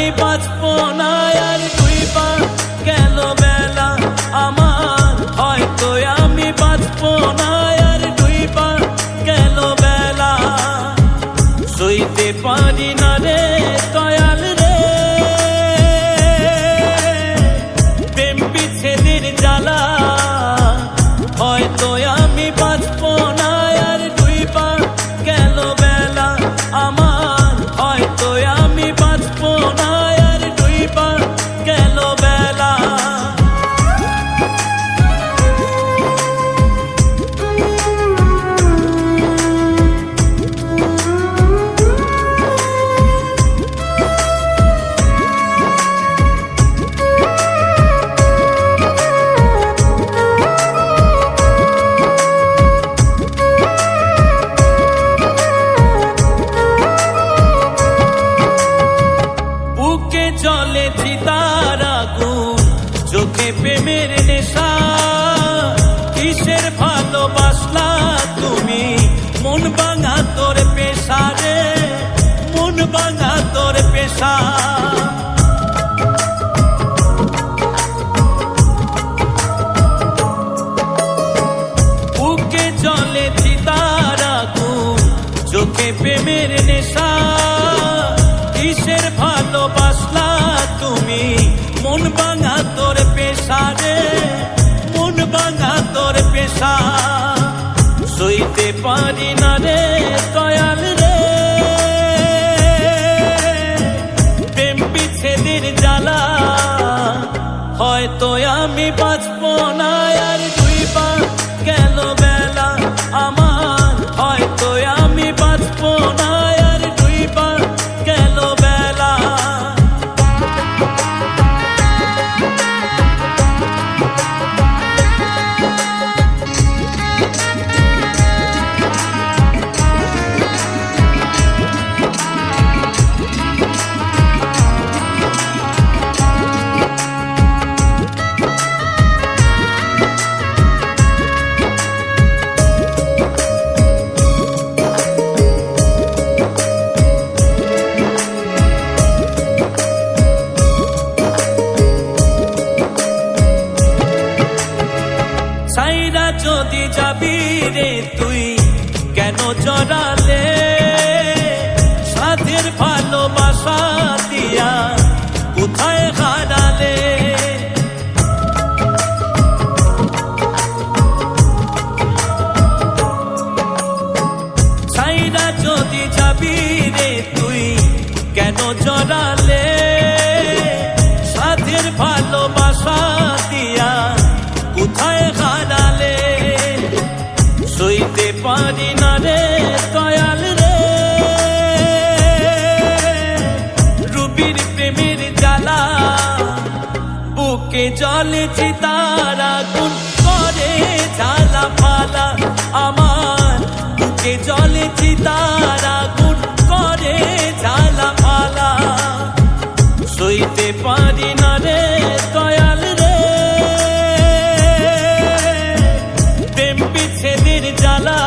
আমি বাঁচবো না আর দুই পা গেল বেলা আমার, হয়তো আমি বাঁচবো না আর দুই পা গেল বেলা। সইতে পারি না রে দয়াল রে প্রেম বিচ্ছেদের জ্বালা, হয়তো আমি বাঁচবো না আর দুই পা গেল বেলা আমার, হয়তো আমি বাঁচবো না আর দুই পা গেল বেলা। বুকে জলে চিতার আগুন, চোখে প্রেমের নেশা, কিসের ভালোবাসলা তুমি, মন ভাঙা তোর পেশা রে, মন ভাঙা তোর পেশা। বুকে জলে চিতার আগুন, চোখে প্রেমের নেশা, কিসের ভালোবাসলা তুমি, মন ভাঙা তোর পেশা রে, মন ভাঙা তোর পেশা। সইতে পারি না রে দয়াল রে প্রেম বিচ্ছেদের জ্বালা, হয়তো আমি বাঁচবো না আর দুই পা গেল বেলা আমার, হয়তো আমি বাঁচবো না আর দুই পা গেল বেলা। সাইরা যদি যাবি রে তুই কেন জড়ালে, সাথের ভালোবাসা দিয়া কোথায় হারালে। সাইরা যদি যাবি রে তুই কেন জড়ালে, সাথের ভালোবাসা দিয়া কোথায় হারালে। সইতে পারি না রে দয়াল রে রুবির প্রেমের জ্বালা, বুকে জলে চিতার আগুন করে জ্বালা পালা আমার, বুকে জলে চিতার আগুন করে জ্বালা পালা। সইতে পারি না রে দয়াল রে প্রেম বিচ্ছেদের জ্বালা।